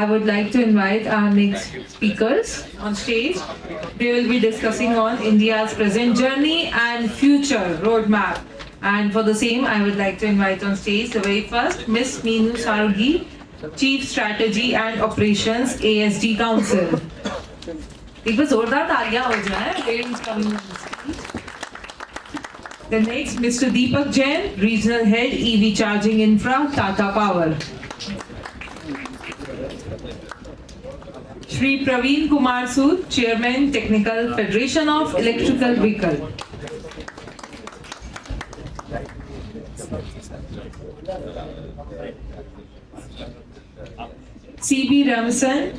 I would like to invite our next speakers on stage. They will be discussing on India's present journey and future roadmap. And for the same, I would like to invite on stage the very first, Miss Meenu Sarawgi, Chief Strategy and Operations, ASD Council. एक बार जोरदार तालियां हो जाए. Ladies coming on stage. The next, Mr. Deepak Jain, Regional Head, EV Charging Infra, Tata Power. Shri Praveen Kumar Sood, Chairman, Technical Federation of Electrical Vehicle. CB Ramesan,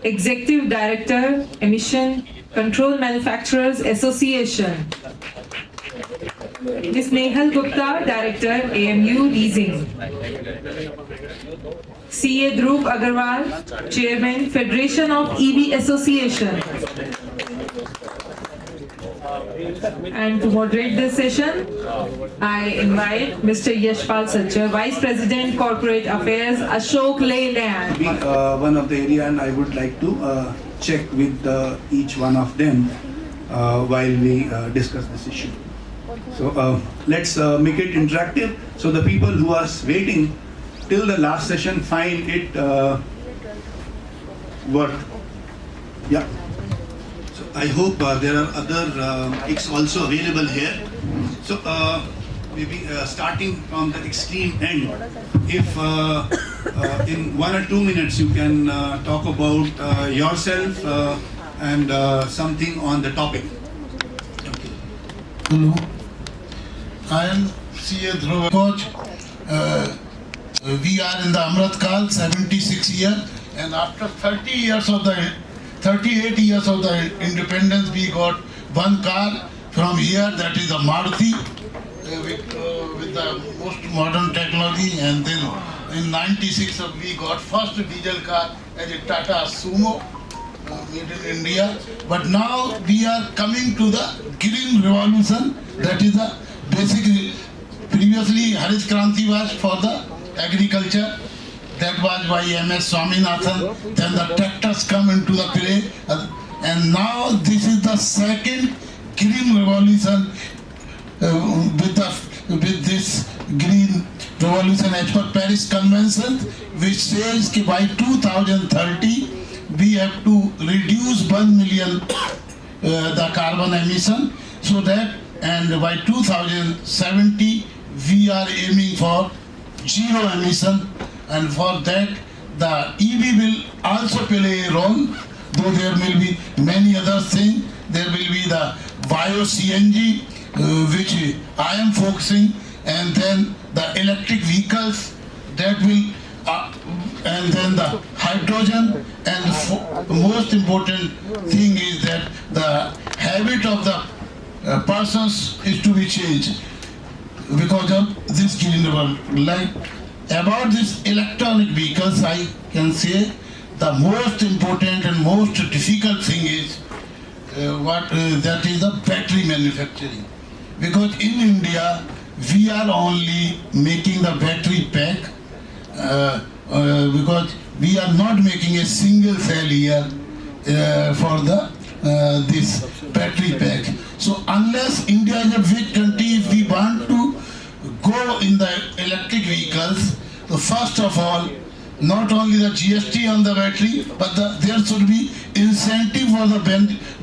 Executive Director, Emission Control Manufacturers Association. Ms. Nehal Gupta, Director, AMU Leasing. CA Dhruv Agarwal, Chairman, Federation of EV Association. And to moderate this session, I invite Mr. Yash Sachar, Vice President, Corporate Affairs, Ashok, Leyland. One of the area, and I would like to check with each one of them while we discuss this issue. So let's make it interactive, so the people who are waiting till the last session find it worth. Yeah. So I hope there are other mics also available here. So maybe starting from the extreme end, if in 1 or 2 minutes you can talk about yourself and something on the topic. Okay. Hello. I am CA Dhruv. We are in the Amrit Kal, 76 years, and after 38 years of the independence, we got one car from here, that is a Maruti, with the most modern technology, and then in 96 we got first diesel car as a Tata Sumo, made in India. But now we are coming to the green revolution, that is the basically, previously Harit Kranti was for the agriculture, that was by MS Swaminathan, then the tractors come into the play, and now this is the second green revolution with this green revolution as per Paris Convention, which says that by 2030 we have to reduce 1 million the carbon emission, so that, and by 2070 we are aiming for zero emission, and for that the EV will also play a role, though there will be many other things. There will be the bio CNG, which I am focusing, and then the electric vehicles that will, and then the hydrogen, and the most important thing is that the habit of the persons is to be changed because of this green revolution. Like about this electronic vehicles, I can say the most important and most difficult thing is that is the battery manufacturing. Because in India we are only making the battery pack because we are not making a single cell here for the this battery pack. So unless India is a big country, if we want to go in the electric vehicles, so first of all, not only the GST on the battery, but there should be incentive for the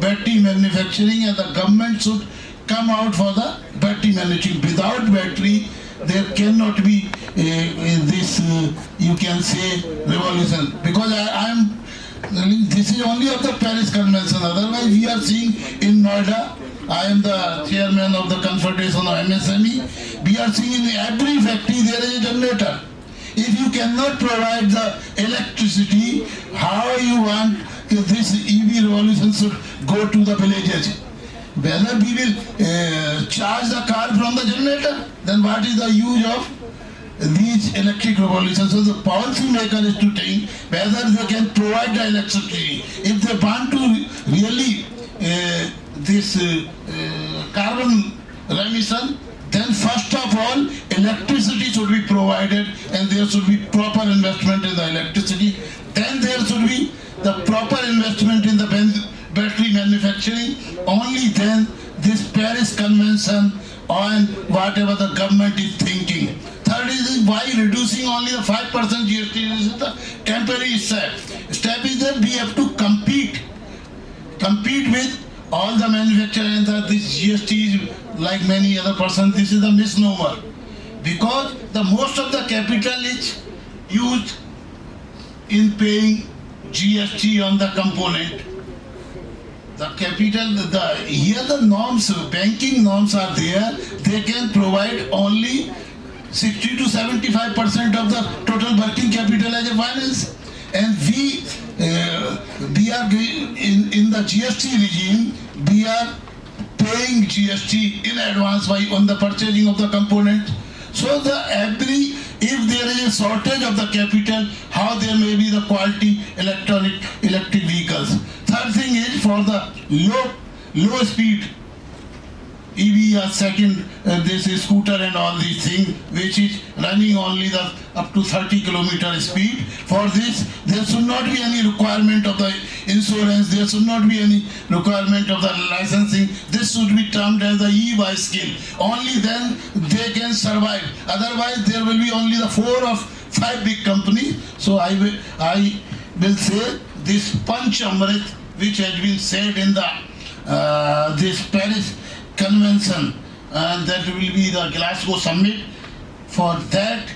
battery manufacturing, and the government should come out for the battery manufacturing. Without battery, there cannot be this, you can say, revolution. Because this is only of the Paris Convention. Otherwise, we are seeing in Noida, I am the chairman of the Confederation of MSME. We are seeing in every factory there is a generator. If you cannot provide the electricity, how you want this EV revolution should go to the villages? Whether we will charge the car from the generator, then what is the use of these electric revolutions? So the policy maker is to think whether they can provide the electricity. If they want to really this carbon remission, then first of all, electricity should be provided, and there should be proper investment in the electricity. Then there should be the proper investment in the battery manufacturing. Only then this Paris Convention and whatever the government is thinking. Third is why reducing only the 5% GST is the temporary step. Step is that we have to compete with all the manufacturers, and this GST is like many other persons, this is a misnomer. Because the most of the capital is used in paying GST on the component. The capital, here the norms, banking norms are there, they can provide only 60 to 75% of the total working capital as a finance. And we are in the GST regime, we are paying GST in advance on the purchasing of the component. So if there is a shortage of the capital, how there may be the quality electric vehicles. Third thing is for the low speed EV or second this is scooter and all these things which is running only the up to 30 kilometer speed. For this there should not be any requirement of the insurance, there should not be any requirement of the licensing. This should be termed as the e-bicycle. Only then they can survive. Otherwise there will be only the 4 or 5 big companies. So I will say this Panch Amrit which has been said in the this Paris Convention, and that will be the Glasgow Summit. For that,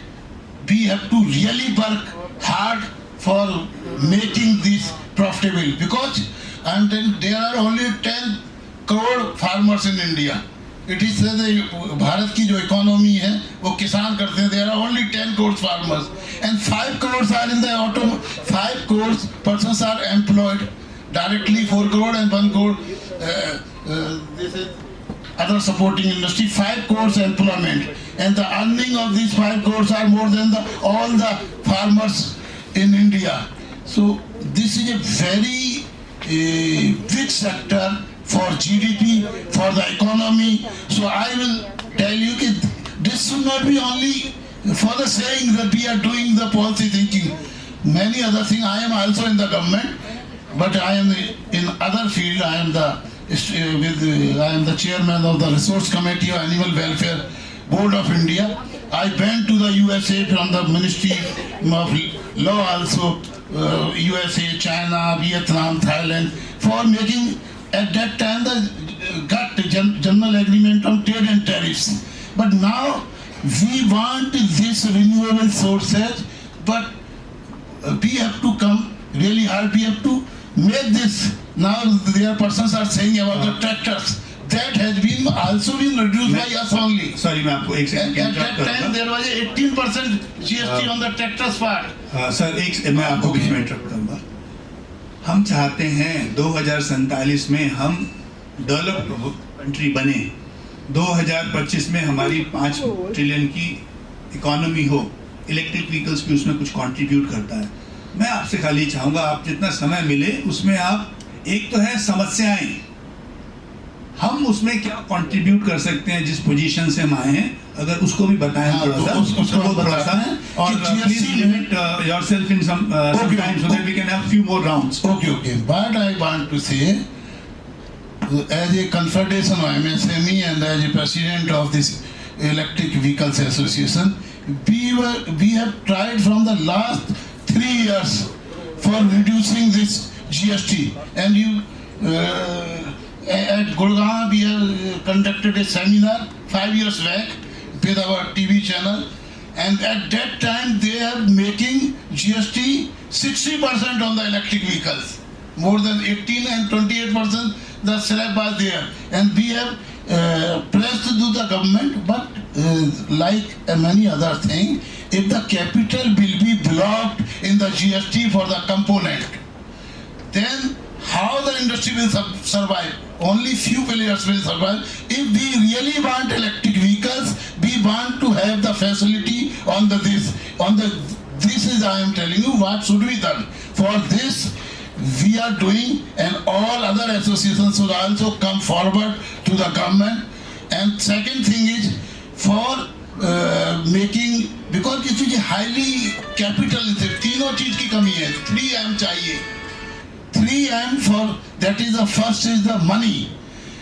we have to really work hard for making this profitable, because there are only 10 crore farmers in India. It is Bharat की जो economy है वो किसान करते हैं. There are only 10 crore farmers, and 5 crores are in the 5 crores persons are employed directly, 4 crore and 1 crore. This is other supporting industry, 5 crores employment, and the earning of these 5 crores are more than all the farmers in India. So this is a very big sector for GDP, for the economy. So I will tell you that this should not be only for the saying that we are doing the policy thinking. Many other things. I am also in the government, but I am in other field. I am the chairman of the Resource Committee of Animal Welfare Board of India. I went to the USA from the Ministry of Law also, USA, China, Vietnam, Thailand, for making at that time the general agreement on trade and tariffs. But now we want this renewable sources, but we have to come really hard. We have to make this. Now their persons are saying about the tractors. That has been also been reduced by us only. Sorry, मैं आपको एक second At that time there was 18% GST on the tractors part. Sir मैं आपको बीच में interrupt करूँगा. हम चाहते हैं 2047 में हम डेवलप्ड कंट्री बने. 2025 में हमारी 5 ट्रिलियन की इकोनॉमी हो. इलेक्ट्रिक व्हीकल्स भी उसमें कुछ कंट्रीब्यूट करता है. मैं आपसे खाली चाहूँगा आप जितना समय मिले उसमें आप, एक तो है समस्याएं, हम उसमें क्या कंट्रीब्यूट कर सकते हैं जिस पोजीशन से हम आए हैं, अगर उसको भी बताएं थोड़ा सा और please limit yourself in some time so that we can have few more rounds. Okay. But I want to say, as a confederation of MSME and as a president of this Electric Vehicles Association, we have tried from the last 3 years for reducing this GST. And at Gurgaon we have conducted a seminar 5 years back with our TV channel, and at that time they are making GST 60% on the electric vehicles, more than 18 and 28% the slab was there, and we have pressed to the government. But like many other things, if the capital will be blocked in the GST for the component, then how the industry will survive? Only few players will survive. If we really want electric vehicles, we want to have the facility on this is, I am telling you what should be done. For this we are doing, and all other associations should also come forward to the government. And second thing is for making because it is highly capitalistic. तीनों चीज की कमी है. 3M चाहिए. 3M for that is the first is the money.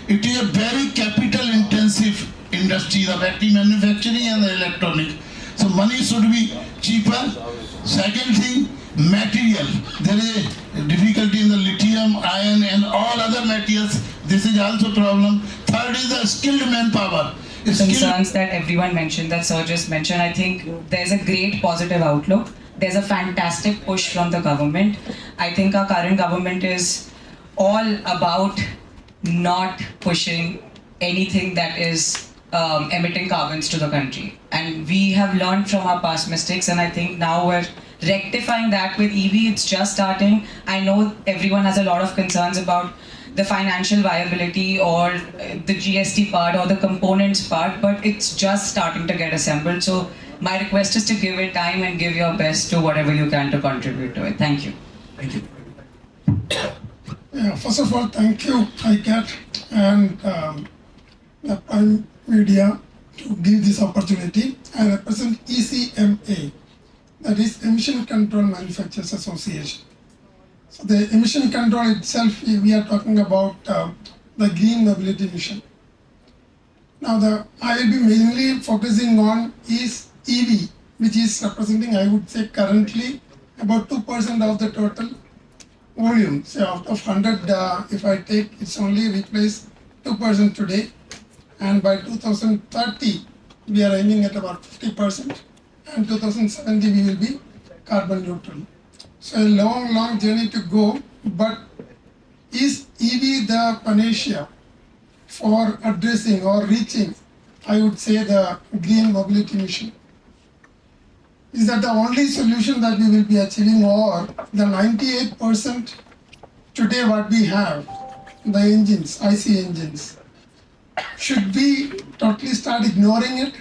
It is a very capital intensive industry, the battery manufacturing and the electronic. So money should be cheaper. Second thing, material. There is a difficulty in the lithium, iron and all other materials. This is also problem. Third is the skilled manpower. Concerns that everyone mentioned, that Sir just mentioned, I think there's a great positive outlook. There's a fantastic push from the government. I think our current government is all about not pushing anything that is emitting carbons to the country. And we have learned from our past mistakes, and I think now we're rectifying that with EV. It's just starting. I know everyone has a lot of concerns about the financial viability or the GST part or the components part, but it's just starting to get assembled. So my request is to give it time and give your best to whatever you can to contribute to it. Thank you. Thank you. Yeah, first of all, thank you, ICAT and the Prime Media to give this opportunity. I represent ECMA, that is Emission Control Manufacturers Association. So the emission control itself, we are talking about the green mobility mission. Now I will be mainly focusing on is EV, which is representing, I would say currently about 2% of the total volume. So out of 100, if I take, it's only replaced 2% today. And by 2030, we are aiming at about 50%. And 2070, we will be carbon neutral. So a long journey to go, but is EV the panacea for addressing or reaching, I would say, the green mobility mission? Is that the only solution that we will be achieving, or the 98% today what we have, the engines, IC engines, should we totally start ignoring it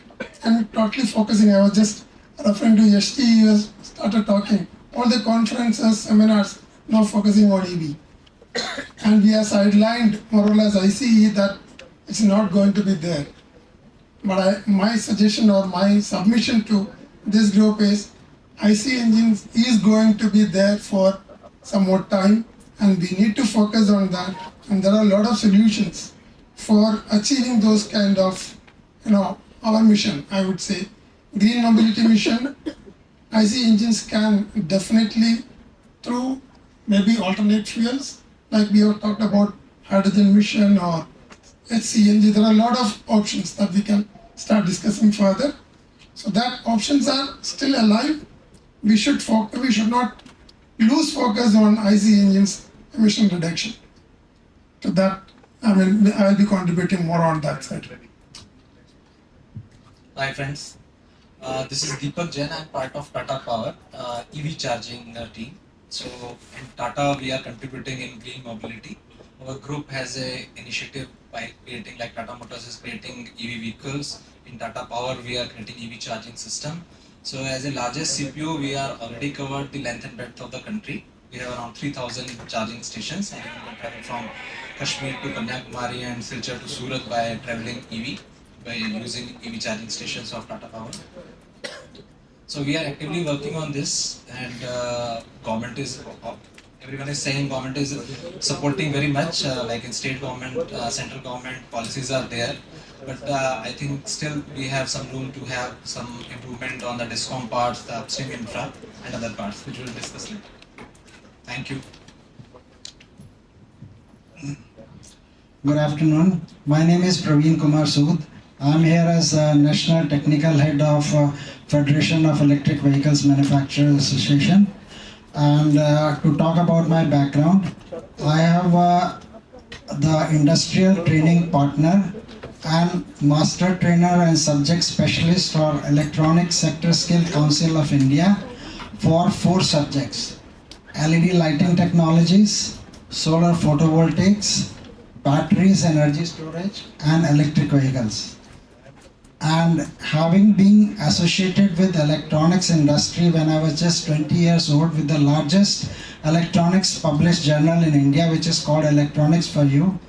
and totally focusing? I was just referring to Yash, he was started talking. All the conferences, seminars, now focusing on EV. And we are sidelined, more or less, I see that it's not going to be there. But my suggestion or my submission to this group is, IC engines is going to be there for some more time, and we need to focus on that. And there are a lot of solutions for achieving those kind of, our mission, I would say. Green mobility mission, IC engines can definitely, through maybe alternate fuels, like we have talked about hydrogen mission or HCNG, there are a lot of options that we can start discussing further. So that options are still alive. We should not lose focus on IC engines emission reduction. To that, I will be contributing more on that side. Hi friends, this is Deepak Jain. I'm part of Tata Power EV charging team. So in Tata we are contributing in green mobility. Our group has a initiative by creating, like Tata Motors is creating EV vehicles. In Tata Power we are creating EV charging system. So as the largest CPO, we are already covered the length and breadth of the country. We have around 3,000 charging stations, and we can travel from Kashmir to Kanyakumari and Silchar to Surat by traveling EV, by using EV charging stations of Tata Power. So we are actively working on this, and everyone is saying government is supporting very much, like in state government, central government policies are there. But I think still we have some room to have some improvement on the discom parts, the upstream infra and other parts, which we'll discuss later. Thank you. Good afternoon. My name is Praveen Kumar Sood. I'm here as National Technical Head of Federation of Electric Vehicles Manufacturers Association. And to talk about my background, I have the industrial training partner and master trainer and subject specialist for Electronic Sector Skill Council of India for 4 subjects: LED lighting technologies, solar photovoltaics, batteries, energy storage, and electric vehicles. And having been associated with electronics industry when I was just 20 years old with the largest electronics published journal in India, which is called Electronics for You,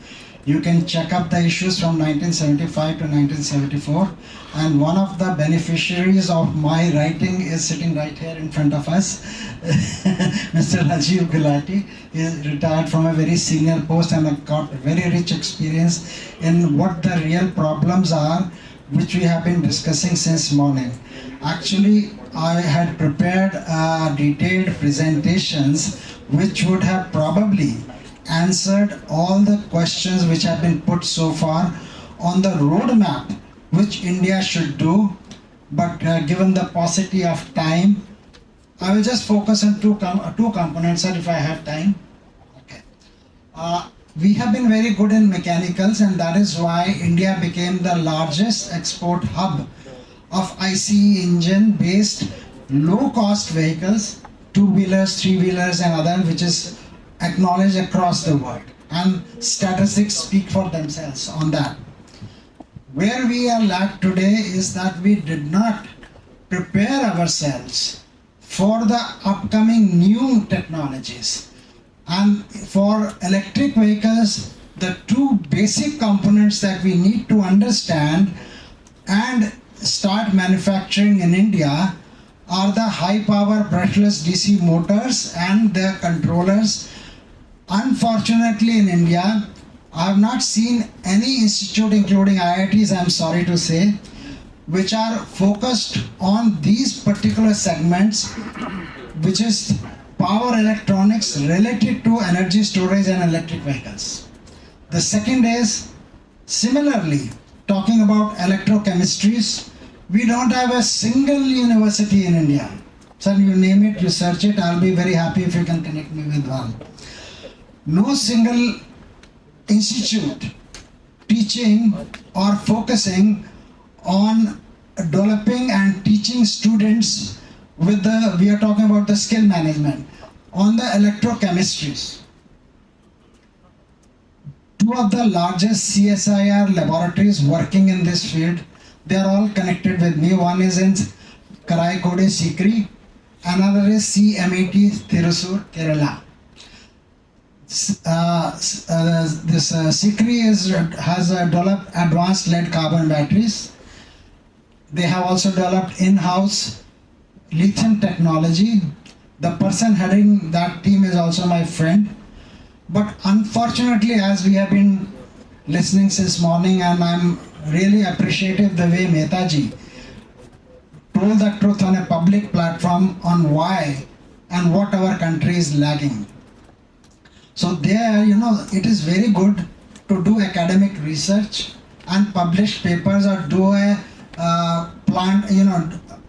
You can check up the issues from 1975 to 1974. And one of the beneficiaries of my writing is sitting right here in front of us, Mr. Rajiv Gulati. He is retired from a very senior post and got very rich experience in what the real problems are, which we have been discussing since morning. Actually, I had prepared detailed presentations which would have probably answered all the questions which have been put so far on the roadmap which India should do, but given the paucity of time, I will just focus on two components, sir, if I have time. Okay. We have been very good in mechanicals, and that is why India became the largest export hub of ICE engine based low cost vehicles, two-wheelers, three-wheelers and other, which is acknowledged across the world, and statistics speak for themselves on that. Where we are lagged today is that we did not prepare ourselves for the upcoming new technologies. And for electric vehicles, the two basic components that we need to understand and start manufacturing in India are the high power brushless DC motors and their controllers. Unfortunately, in India, I have not seen any institute, including IITs, I'm sorry to say, which are focused on these particular segments, which is power electronics related to energy storage and electric vehicles. The second is, similarly, talking about electrochemistries, we don't have a single university in India. So you name it, you search it, I'll be very happy if you can connect me with one. No single institute teaching or focusing on developing and teaching students with the, we are talking about the skill management, on the electrochemistries. Two of the largest CSIR laboratories working in this field, they are all connected with me. One is in Karaikode, Sikri, another is CMET, Thrissur, Kerala. This Sikri has developed advanced lead carbon batteries. They have also developed in-house lithium technology. The person heading that team is also my friend. But unfortunately, as we have been listening since morning, and I'm really appreciative the way Mehtaji told the truth on a public platform on why and what our country is lagging. So there, it is very good to do academic research and publish papers or do a plant,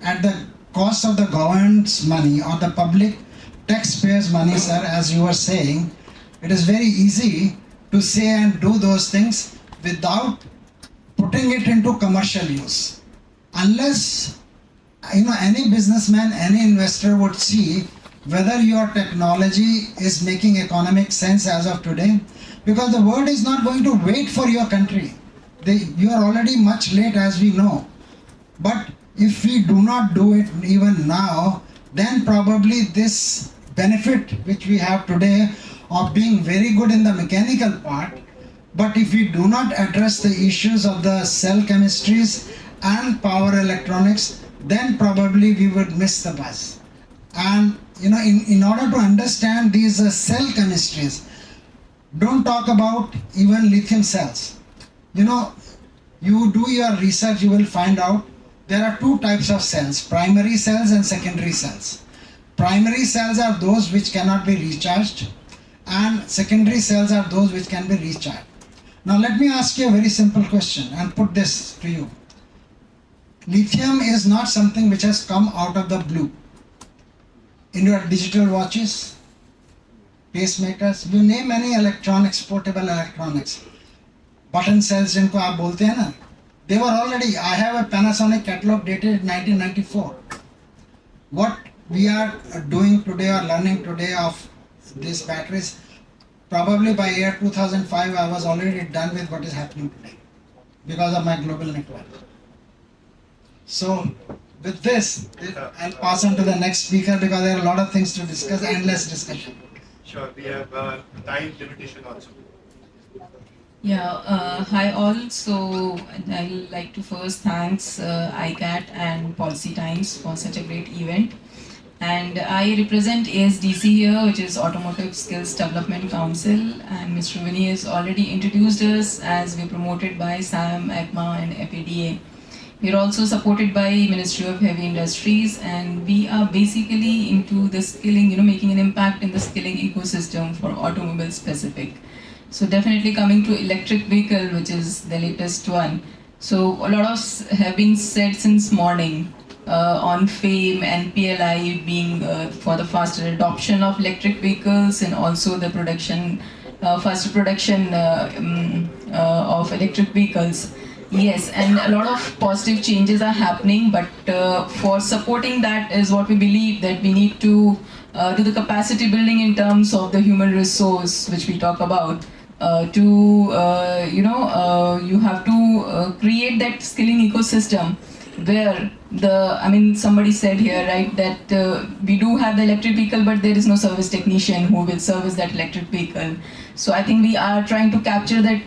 at the cost of the government's money or the public taxpayers' money, sir, as you were saying. It is very easy to say and do those things without putting it into commercial use. Unless, any businessman, any investor would see whether your technology is making economic sense as of today, because the world is not going to wait for your country. You are already much late, as we know. But if we do not do it even now, then probably this benefit which we have today of being very good in the mechanical part, but if we do not address the issues of the cell chemistries and power electronics, then probably we would miss the bus. And in order to understand these cell chemistries, don't talk about even lithium cells. You do your research, you will find out there are two types of cells, primary cells and secondary cells. Primary cells are those which cannot be recharged, and secondary cells are those which can be recharged. Now let me ask you a very simple question and put this to you. Lithium is not something which has come out of the blue. In your digital watches, pacemakers, you name any electronics, portable electronics, button cells जिनको आप बोलते हैं ना, they were already, I have a Panasonic catalog dated 1994. What we are doing today or learning today of these batteries, probably by year 2005 I was already done with what is happening today because of my global network. So with this, I'll pass on to the next speaker because there are a lot of things to discuss, endless discussion. Sure, we have time limitation also. Yeah, hi all. So I'd like to first thanks ICAT and Policy Times for such a great event. And I represent ASDC here, which is Automotive Skills Development Council. And Mr. Vinny has already introduced us as we're promoted by SAM, ECMA and FADA. We're also supported by Ministry of Heavy Industries, and we are basically into the skilling, making an impact in the skilling ecosystem for automobile specific. So definitely coming to electric vehicle, which is the latest one. So a lot of have been said since morning on FAME and PLI being for the faster adoption of electric vehicles and also the faster production of electric vehicles. Yes, and a lot of positive changes are happening, but for supporting that is what we believe that we need to do the capacity building in terms of the human resource, which we talk about. You have to create that skilling ecosystem where somebody said here, right, that we do have the electric vehicle, but there is no service technician who will service that electric vehicle. So I think we are trying to capture that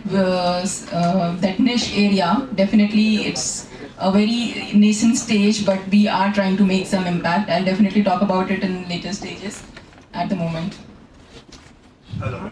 that niche area. Definitely, it's a very nascent stage, but we are trying to make some impact. I'll definitely talk about it in later stages. At the moment. Hello.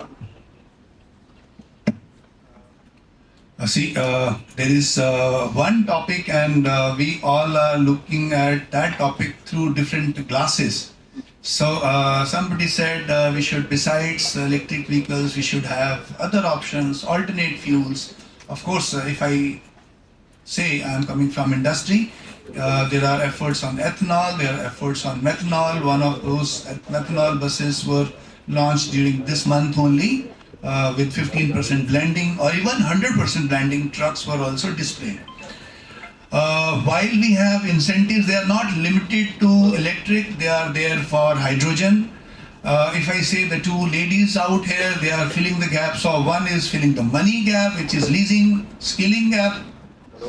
There is one topic, and we all are looking at that topic through different glasses. So somebody said we should, besides electric vehicles, we should have other options, alternate fuels. Of course, if I say I'm coming from industry, there are efforts on ethanol, there are efforts on methanol. One of those methanol buses were launched during this month only. With 15% blending or even 100% blending, trucks were also displayed. While we have incentives, they are not limited to electric, they are there for hydrogen. If I say the two ladies out here, they are filling the gap. So one is filling the money gap, which is leasing, skilling gap.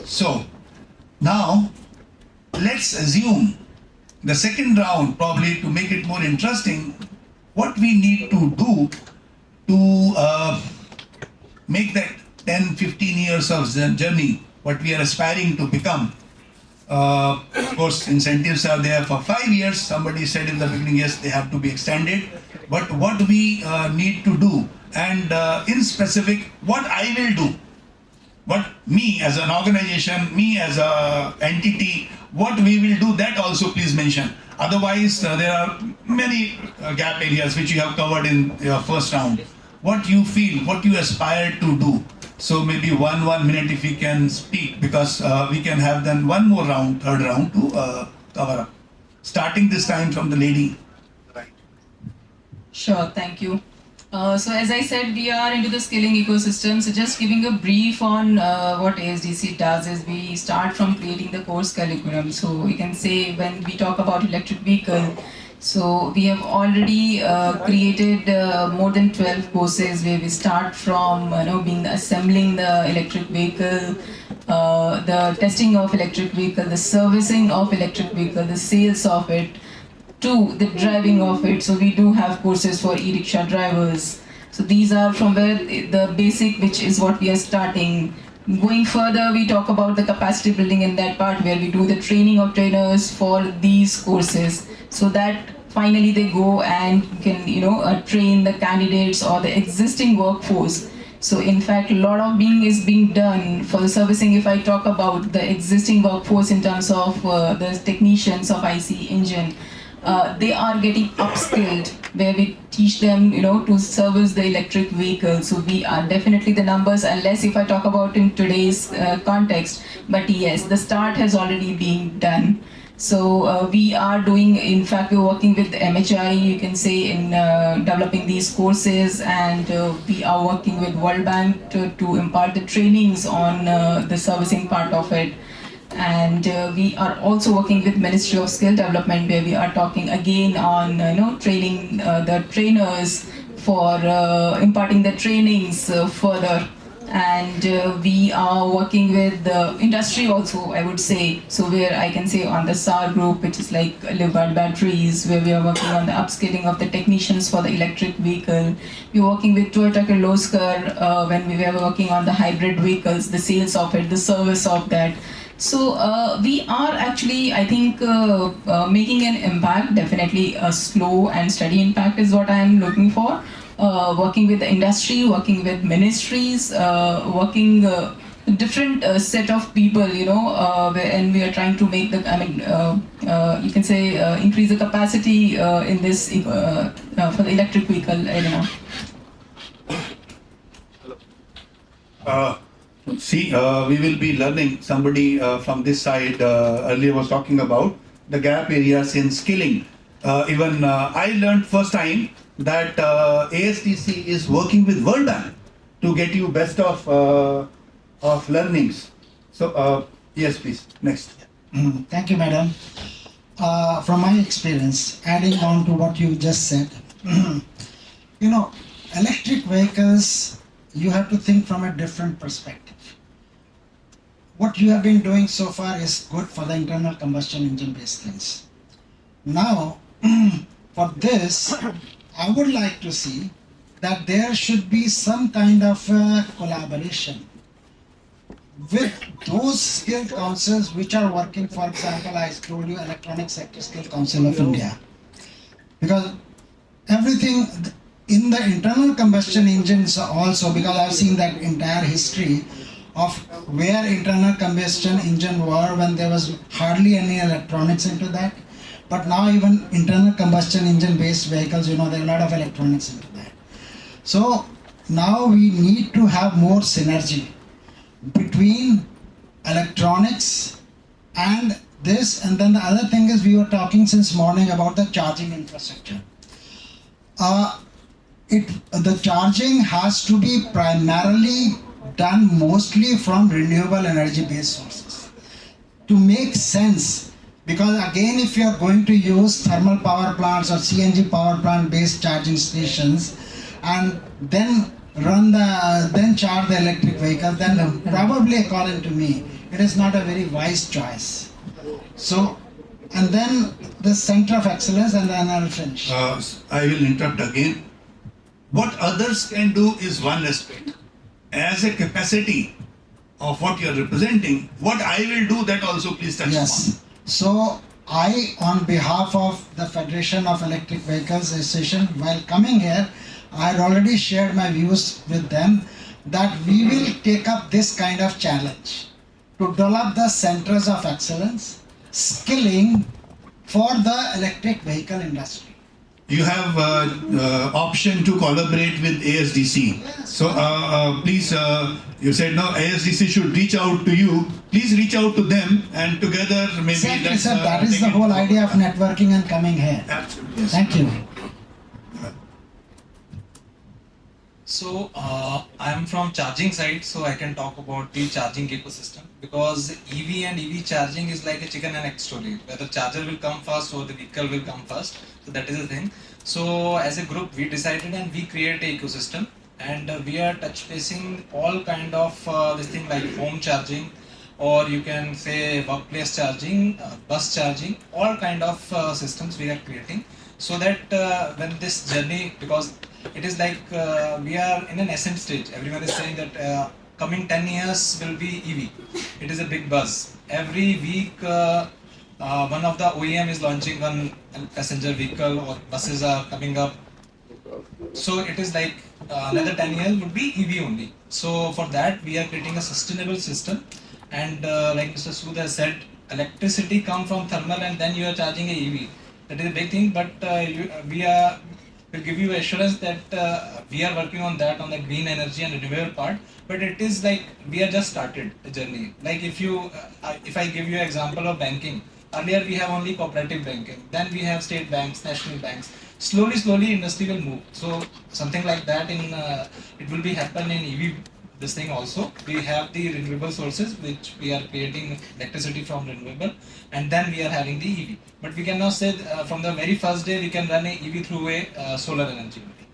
So now let's assume the second round, probably to make it more interesting, what we need to do to make that 10-15 years of journey, what we are aspiring to become. Of course, incentives are there for 5 years. Somebody said in the beginning, yes, they have to be extended. But what we need to do, and in specific, what I will do, what me as an organization, me as an entity, what we will do, that also please mention. Otherwise, there are many gap areas which you have covered in your first round. What you feel, what you aspire to do. So maybe one minute if we can speak, because we can have then one more round, third round to cover up. Starting this time from the lady. Right. Sure, thank you. So as I said, we are into the skilling ecosystem. So just giving a brief on what ASDC does is we start from creating the course curriculum. So we can say when we talk about electric vehicle, so we have already created more than 12 courses where we start from assembling the electric vehicle, the testing of electric vehicle, the servicing of electric vehicle, the sales of it, to the driving of it. So we do have courses for e-rickshaw drivers. So these are from where the basic, which is what we are starting. Going further, we talk about the capacity building in that part where we do the training of trainers for these courses, so that finally they go and can train the candidates or the existing workforce. So in fact, a lot of is being done for the servicing. If I talk about the existing workforce in terms of the technicians of IC engine, they are getting upskilled where we teach them to service the electric vehicle. So we are definitely the numbers, unless if I talk about in today's context, but yes, the start has already been done. So we are doing, in fact, we're working with MHI, you can say, in developing these courses, and we are working with World Bank to impart the trainings on the servicing part of it. And we are also working with Ministry of Skill Development, where we are talking again on training the trainers for imparting the trainings further. and we are working with the industry also, I would say. So where I can say on the SAR group, which is like Livard batteries, where we are working on the upskilling of the technicians for the electric vehicle. We're working with Toyota Kirloskar when we were working on the hybrid vehicles, the sales of it, the service of that. So we are actually, I think, making an impact. Definitely a slow and steady impact is what I am looking for. Working with the industry, working with ministries, working different set of people, and we are trying to make the, you can say, increase the capacity in this for the electric vehicle, We will be learning. Somebody from this side earlier was talking about the gap areas in skilling. Even I learned first time that ASTC is working with World Bank to get you best of learnings. So yes, please, next. Thank you, madam. From my experience, adding on to what you just said, electric vehicles, you have to think from a different perspective. What you have been doing so far is good for the internal combustion engine based things. Now, for this, I would like to see that there should be some kind of collaboration with those skill councils which are working. For example, I told you Electronic Sector Skill Council of India. Because everything in the internal combustion engines also, because I've seen that entire history of where internal combustion engine were when there was hardly any electronics into that. But now even internal combustion engine based vehicles, there are a lot of electronics into that. So now we need to have more synergy between electronics and this. And then the other thing is, we were talking since morning about the charging infrastructure. The charging has to be primarily done mostly from renewable energy based sources to make sense. Because again, if you are going to use thermal power plants or CNG power plant based charging stations and then charge the electric vehicle, then probably, according to me, it is not a very wise choice. So, and then the center of excellence, and then I'll finish. I will interrupt again. What others can do is one aspect. As a capacity of what you are representing, what I will do, that also please touch upon. So I, on behalf of the Federation of Electric Vehicles Association, while coming here, I had already shared my views with them that we will take up this kind of challenge to develop the centers of excellence, skilling for the electric vehicle industry. You have option to collaborate with ASDC. Yes. So please, you said no, ASDC should reach out to you. Please reach out to them, and together maybe Exactly, sir. That is the whole idea of networking and coming here. Absolutely. Thank you. So I am from charging side, so I can talk about the charging ecosystem, because EV and EV charging is like a chicken and egg story. Whether charger will come first or the vehicle will come first. So that is the thing. So as a group, we decided and we create an ecosystem, and we are touch basing all kind of this thing like home charging, or you can say workplace charging, bus charging, all kind of systems we are creating, so that when this journey, because it is like we are in an nascent stage. Everyone is saying that coming 10 years will be EV. It is a big buzz. Every week, one of the OEM is launching one passenger vehicle, or buses are coming up. So it is like another 10 years would be EV only. So for that, we are creating a sustainable system. And like Mr. Sood has said, electricity comes from thermal, and then you are charging a EV. That is a big thing, but will give you assurance that we are working on that, on the green energy and renewable part. But it is like we are just started the journey. Like if I give you an example of banking, earlier we have only cooperative banking, then we have state banks, national banks. Slowly industry will move. So something like that it will be happen in EV. This thing also, we have the renewable sources which we are creating electricity from renewable, and then we are having the EV. But we cannot say from the very first day we can run a EV through a solar energy only.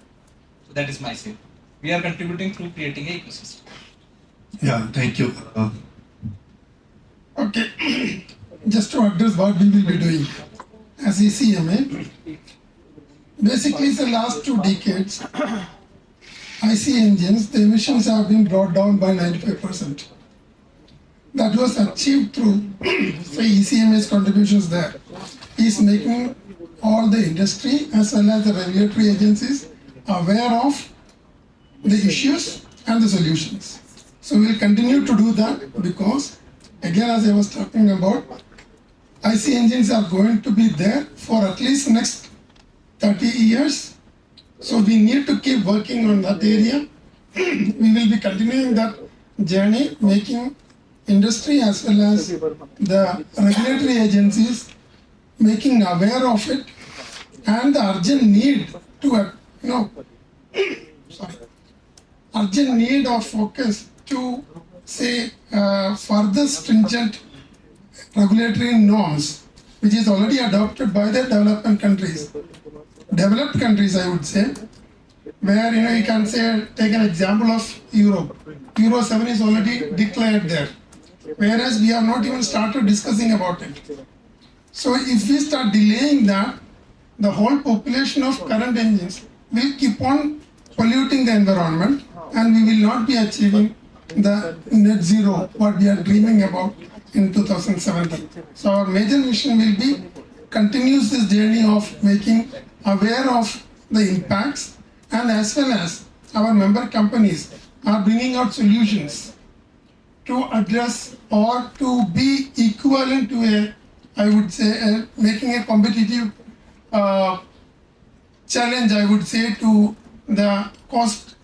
So that is my say. We are contributing through creating an ecosystem. Yeah, thank you. Okay, just to address what we will be doing as ECMA, basically the last 2 decades, IC engines, the emissions have been brought down by 95%. That was achieved through, say, ECMA's contributions there. Is making all the industry as well as the regulatory agencies aware of the issues and the solutions. So we'll continue to do that because, again, as I was talking about, IC engines are going to be there for at least next 30 years. So we need to keep working on that area. We will be continuing that journey, making industry as well as the regulatory agencies making aware of it and the urgent need to, urgent need of focus to say further stringent regulatory norms, which is already adopted by the developed countries, I would say, where you can say, take an example of Europe. Euro 7 is already declared there, whereas we have not even started discussing about it. So if we start delaying that, the whole population of current engines will keep on polluting the environment and we will not be achieving the net zero what we are dreaming about in 2017. So our major mission will be continues this journey of making aware of the impacts, and as well as our member companies are bringing out solutions to address or to be equivalent to a, I would say, making a competitive challenge, I would say, to the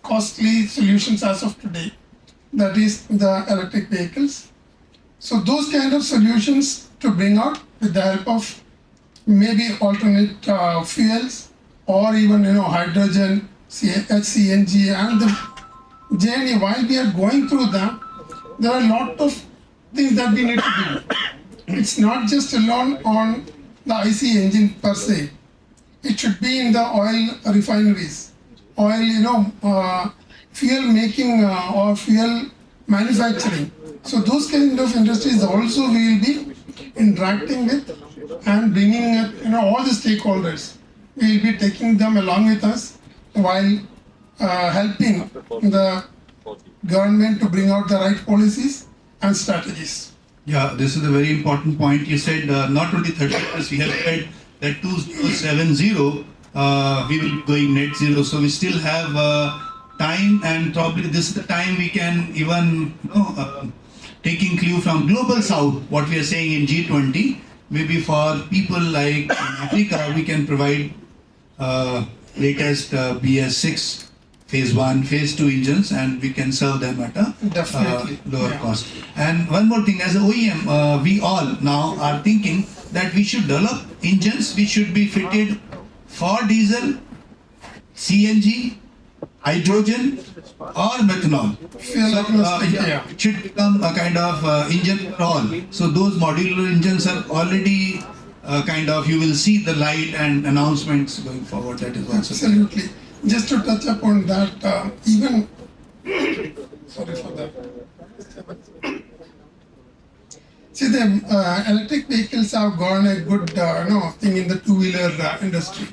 costly solutions as of today, that is the electric vehicles. So those kind of solutions to bring out with the help of maybe alternate fuels or even hydrogen, HCNG, and the journey. While we are going through that, there are a lot of things that we need to do. It's not just alone on the IC engine per se. It should be in the oil refineries, oil, fuel making or fuel manufacturing. So those kind of industries also we will be interacting with and bringing all the stakeholders. We will be taking them along with us while helping the government to bring out the right policies and strategies. Yeah, this is a very important point. You said not only 30 years, we have said that 2070 we will be going net zero. So we still have time, and probably this is the time we can even taking clue from global south, what we are saying in G20, maybe for people like in Africa, we can provide latest BS6 phase 1, phase 2 engines, and we can serve them at a lower cost. And one more thing, as an OEM, we all now are thinking that we should develop engines which should be fitted for diesel, CNG, hydrogen, or methanol. So, it should become a kind of engine for all. So those modular engines are already you will see the light and announcements going forward. That is also absolutely. Just to touch upon that, even sorry for that. See, the electric vehicles have gone a good thing in the two-wheeler industry.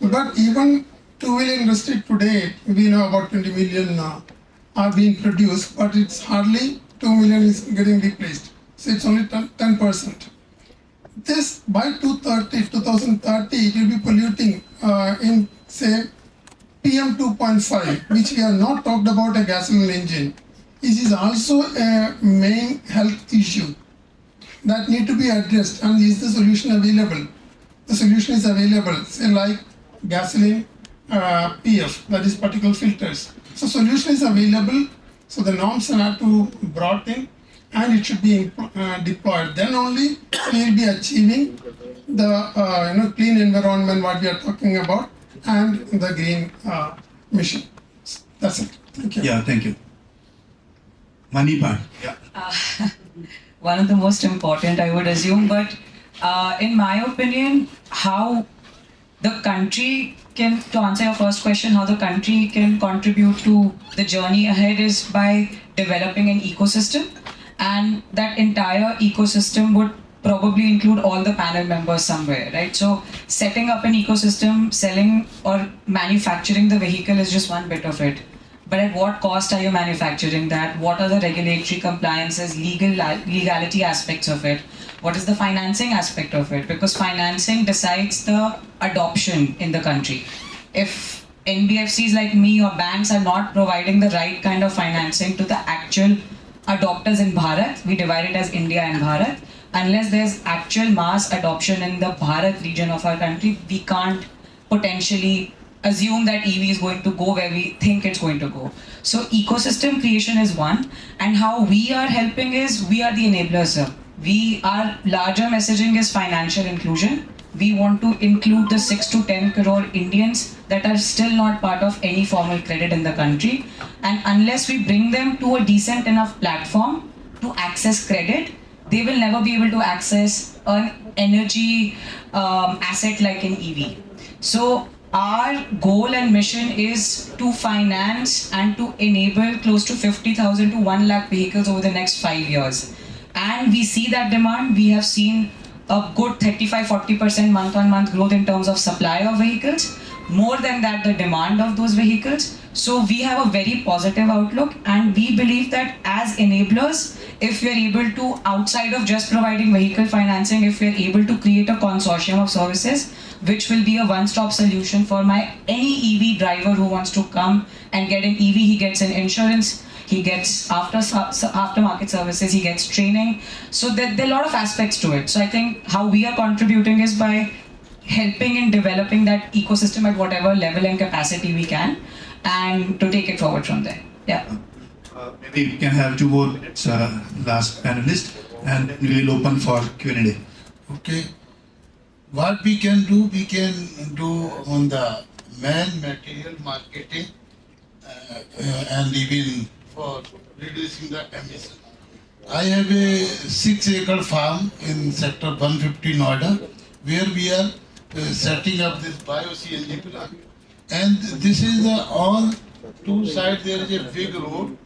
But even two-wheeler industry today, we know about 20 million are being produced, but it's hardly 2 million is getting replaced. So it's only 10%. This by 2030, it will be polluting in say PM 2.5, which we have not talked about a gasoline engine. It is also a main health issue that need to be addressed, and is the solution available? The solution is available, say like gasoline PF, that is particle filters. So solution is available, so the norms are to brought in and it should be deployed. Then only we will be achieving the clean environment what we are talking about and the green mission. That's it. Thank you. Yeah, thank you. Money part. Yeah. One of the most important, I would assume, but in my opinion, how the country to answer your first question, how the country can contribute to the journey ahead is by developing an ecosystem, and that entire ecosystem would probably include all the panel members somewhere, right? So setting up an ecosystem, selling or manufacturing the vehicle is just one bit of it. But at what cost are you manufacturing that? What are the regulatory compliances, legality aspects of it? What is the financing aspect of it? Because financing decides the adoption in the country. If NBFCs like me or banks are not providing the right kind of financing to the actual adopters in Bharat, we divide it as India and Bharat, unless there's actual mass adoption in the Bharat region of our country, we can't potentially assume that EV is going to go where we think it's going to go. So ecosystem creation is one, and how we are helping is we are the enablers, sir. Our larger messaging is financial inclusion. We want to include the 6 to 10 crore Indians that are still not part of any formal credit in the country. And unless we bring them to a decent enough platform to access credit, they will never be able to access an energy asset like an EV. So our goal and mission is to finance and to enable close to 50,000 to 1 lakh vehicles over the next 5 years. And we see that demand. We have seen a good 35-40% month-on-month growth in terms of supply of vehicles. More than that, the demand of those vehicles. So we have a very positive outlook, and we believe that as enablers, if we are able to, outside of just providing vehicle financing, if we are able to create a consortium of services, which will be a one-stop solution for any EV driver who wants to come and get an EV, he gets an insurance, he gets aftermarket services, he gets training. So there are a lot of aspects to it. So I think how we are contributing is by helping in developing that ecosystem at whatever level and capacity we can, and to take it forward from there. Yeah. Maybe we can have 2 more minutes, last panelist, and then we will open for Q&A. Okay. What we can do on the material marketing and even for reducing the emission. I have a 6-acre farm in sector 150 Noida, where we are setting up this bio-CNG plant. And this is all 2 sides, there is a big road.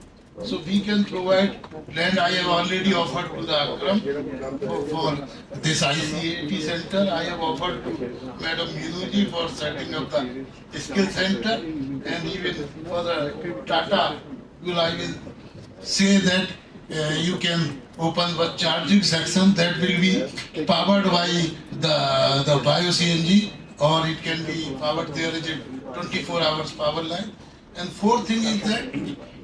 So we can provide land. I have already offered to the Akram for this ICAT center. I have offered to Madam Meenu for setting up the skill center, and even for the Tata, I will say that you can open the charging section that will be powered by the bio-CNG, or it can be powered. There is a 24 hours power line. And 4th thing is that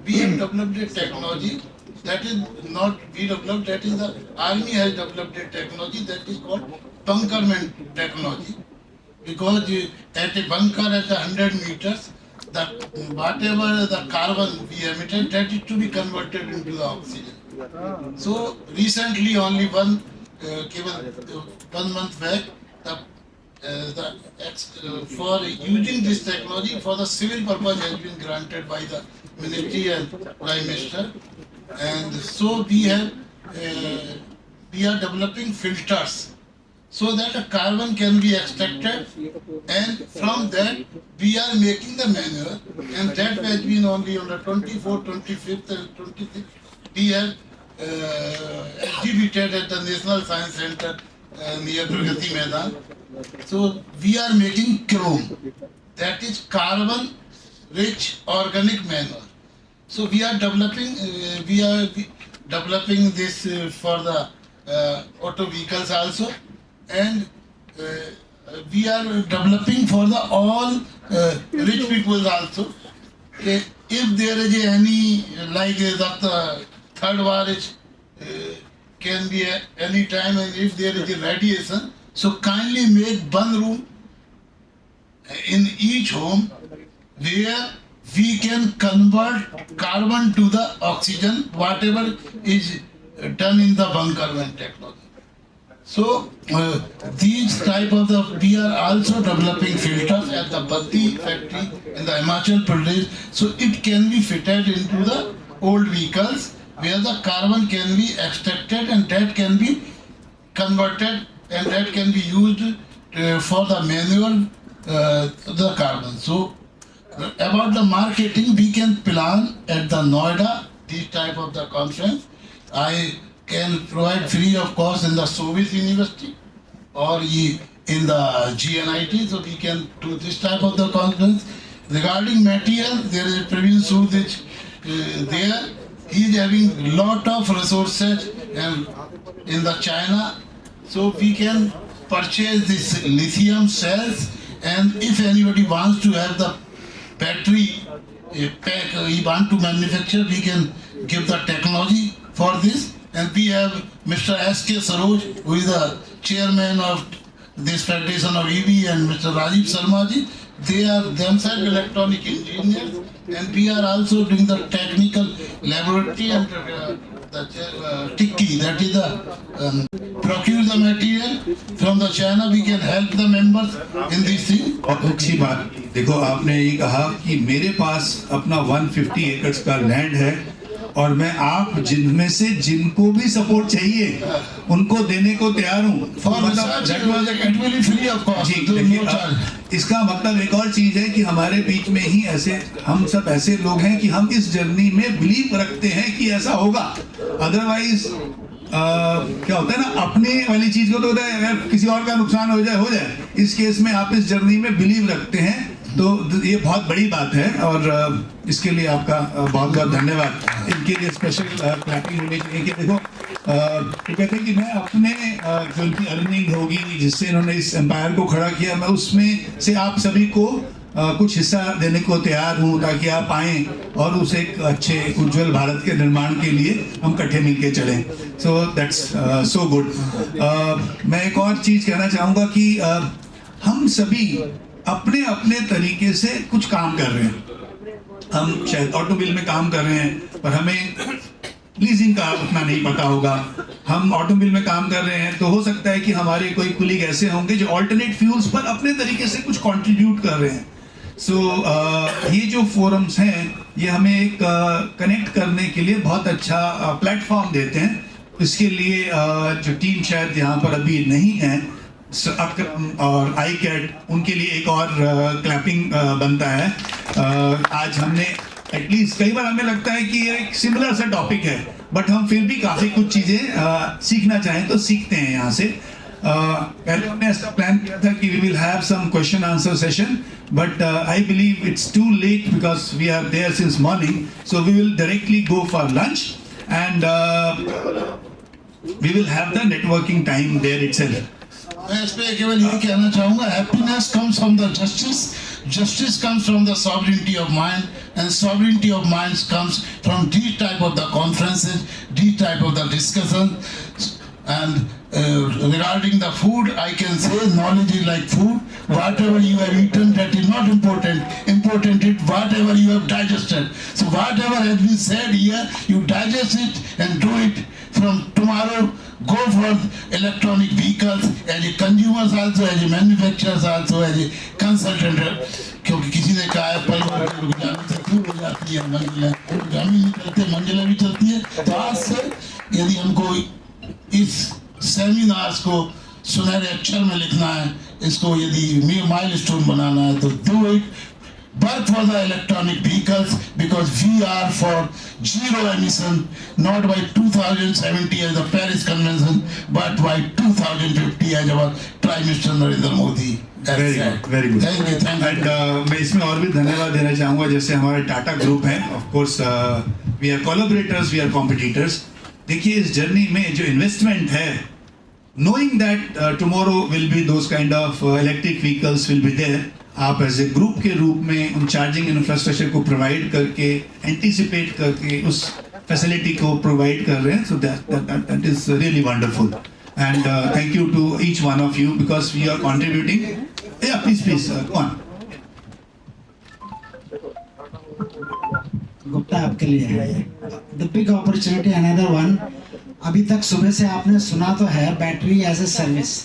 we have developed a technology that is not we developed, that is the army has developed a technology that is called bunkerment technology. Because at a bunker at 100 meters, whatever the carbon we emitted, that is to be converted into the oxygen. So recently, only 1 month back, for using this technology for the civil purpose has been granted by the Ministry and Prime Minister, and so we are developing filters so that the carbon can be extracted, and from that we are making the manure, and that has been only on the 24th, 25th and 26th we have exhibited at the National Science Center near Pragati Maidan. So we are making chrome, that is carbon rich organic manure. So we are developing this for the auto vehicles also, and we are developing for the all rich people also. If there is any, like the third war is can be any time, and if there is a radiation, so kindly make one room in each home where we can convert carbon to the oxygen, whatever is done in the bunkerment technology. So these type of we are also developing filters at the Batti factory in the Himachal Pradesh, so it can be fitted into the old vehicles where the carbon can be extracted, and that can be converted, and that can be used for the manure, the carbon. So about the marketing, we can plan at the Noida this type of the conference. I can provide free of cost in the Soviet University or in the GNIT, so we can do this type of the conference. Regarding material, there is Praveen Sood there. He is having lot of resources and in the China, so we can purchase this lithium cells, and if anybody wants to have the battery pack, he want to manufacture, we can give the technology for this. And we have Mr. S.K. Saroj, who is the chairman of this Federation of EV, and Mr. Rajiv Sharma-ji. They are themselves electronic engineers, and we are also doing the technical laboratory and the TICKI, that is the procure the material from the China. We can help the members in this thing. बहुत अच्छी बात। देखो, आपने ये कहा कि मेरे पास अपना 150 एकड़ का लैंड है और मैं आप जिनमें से जिनको भी सपोर्ट चाहिए उनको देने को तैयार हूँ। इसका मतलब एक और चीज है कि हमारे बीच में ही ऐसे हम सब ऐसे लोग हैं कि हम इस जर्नी में बिलीव रखते हैं कि ऐसा होगा। अदरवाइज क्या होता है ना, अपने वाली चीज को तो होता है अगर किसी और का नुकसान हो जाए। इस केस में आप इस जर्नी में बिलीव रखते हैं, तो ये बहुत बड़ी बात है और इसके लिए आपका बहुत बहुत धन्यवाद। इनके लिए स्पेशल क्लैपिंग होनी चाहिए कि देखो, तो कहते हैं कि मैं अपने जो उनकी अर्निंग होगी जिससे इन्होंने इस एम्पायर को खड़ा किया, मैं उसमें से आप सभी को कुछ हिस्सा देने को तैयार हूँ ताकि आप आएँ और उस एक अच्छे उज्जवल भारत के निर्माण के लिए हम इकट्ठे मिलके चलें। So that's so good. मैं एक और चीज़ कहना चाहूँगा कि हम सभी अपने अपने तरीके से कुछ काम कर रहे हैं। हम शायद ऑटोमोबाइल में काम कर रहे हैं पर हमें लीजिंग का उतना नहीं पता होगा। हम ऑटोमोबाइल में काम कर रहे हैं तो हो सकता है कि हमारे कोई कुलीग ऐसे होंगे जो ऑल्टरनेट फ्यूल्स पर अपने तरीके से कुछ कंट्रीब्यूट कर रहे हैं। सो ये जो फोरम्स हैं ये हमें एक कनेक्ट करने के लिए बहुत अच्छा प्लेटफॉर्म देते हैं। इसके लिए जो टीम शायद यहाँ पर अभी नहीं है और आई कैट, उनके लिए एक और क्लैपिंग बनता है। आज हमने एटलीस्ट कई बार हमें लगता है कि ये एक सिमिलर सा टॉपिक है बट हम फिर भी काफ़ी कुछ चीज़ें सीखना चाहें तो सीखते हैं यहाँ से। पहले हमने ऐसा प्लान किया था कि we will have some question answer session but I believe it's too late because we are there since morning, so we will directly go for lunch and we will have the networking time there itself. मैं इस पे केवल यही कहना चाहूँगा, happiness comes from the justice, justice comes from the sovereignty of mind, and sovereignty of mind comes from these type of the conferences, these type of the discussion. And regarding the food, I can say knowledge is like food. Whatever you have eaten, that is not important. Important is whatever you have digested. So whatever has been said here, you digest it and do it. From tomorrow, go for electronic vehicles as a consumers also, as a manufacturers also, as a consultant. क्योंकि किसी ने कहा है परिवार की गुजारी से क्यों हो जाती है मंजिलें, गुजारी नहीं चलते मंजिलें भी चलती है। तो आज से यदि हमको इस सेमिनार्स को सुनहरे अक्षर में लिखना है, इसको यदि माइलस्टोन बनाना है तो do it. Work for the electronic vehicles because we are for zero emission, not by 2070 as the Paris Convention, but by 2050 as our Prime Minister Narendra Modi. Very good, very good. Thank you, thank you. And मैं इसमें और भी धन्यवाद देना चाहूँगा, जैसे हमारे Tata group है, of course we are collaborators, we are competitors. देखिए इस जर्नी में जो इन्वेस्टमेंट है, knowing that tomorrow will be those kind of electric vehicles will be there, आप एज ए ग्रुप के रूप में उन चार्जिंग इंफ्रास्ट्रक्चर को प्रोवाइड करके, एंटिसिपेट करके उस फैसिलिटी को प्रोवाइड कर रहे हैं। So that is really wonderful and thank you to each one of you because we are contributing. Yeah please please go on. Gupta आपके लिए है the big opportunity, another one. अभी तक सुबह से आपने सुना तो है बैटरी एज ए सर्विस,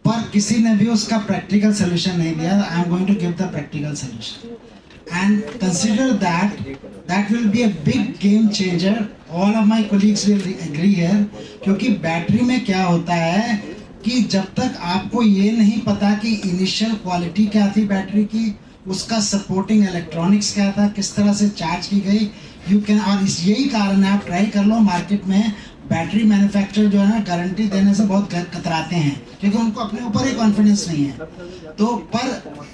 पर किसी ने भी उसका प्रैक्टिकल सोल्यूशन नहीं दिया। I am going to give the practical solution and consider that will be a big game changer. All of my colleagues will agree here, क्योंकि बैटरी में क्या होता है कि जब तक आपको ये नहीं पता कि इनिशियल क्वालिटी क्या थी बैटरी की, उसका सपोर्टिंग इलेक्ट्रॉनिक्स क्या था, किस तरह से चार्ज की गई, यू कैन, और इस यही कारण है, आप ट्राई कर लो मार्केट में बैटरी मैन्युफैक्चरर जो है ना गारंटी देने से बहुत कतराते हैं क्योंकि उनको अपने ऊपर ही कॉन्फिडेंस नहीं है। तो पर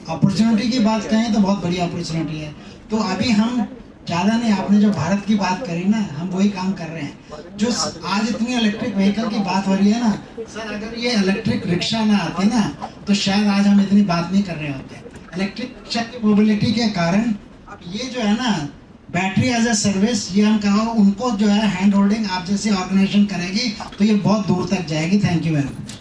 अपॉर्चुनिटी की बात करें तो बहुत बड़ी अपॉर्चुनिटी है। तो अभी हम ज़्यादा नहीं, आपने जो भारत की बात करी ना, हम वही काम कर रहे हैं। जो आज इतनी इलेक्ट्रिक व्हीकल की बात हो रही है ना सर, अगर ये इलेक्ट्रिक रिक्शा ना आते ना तो शायद आज हम इतनी बात नहीं कर रहे होते। इलेक्ट्रिक रिक्शा की मोबिलिटी के कारण अब ये जो है ना बैटरी एज ए सर्विस, ये हम कहा उनको जो है हैंड होल्डिंग आप जैसी ऑर्गेनाइजेशन करेगी तो ये बहुत दूर तक जाएगी। Thank you very much.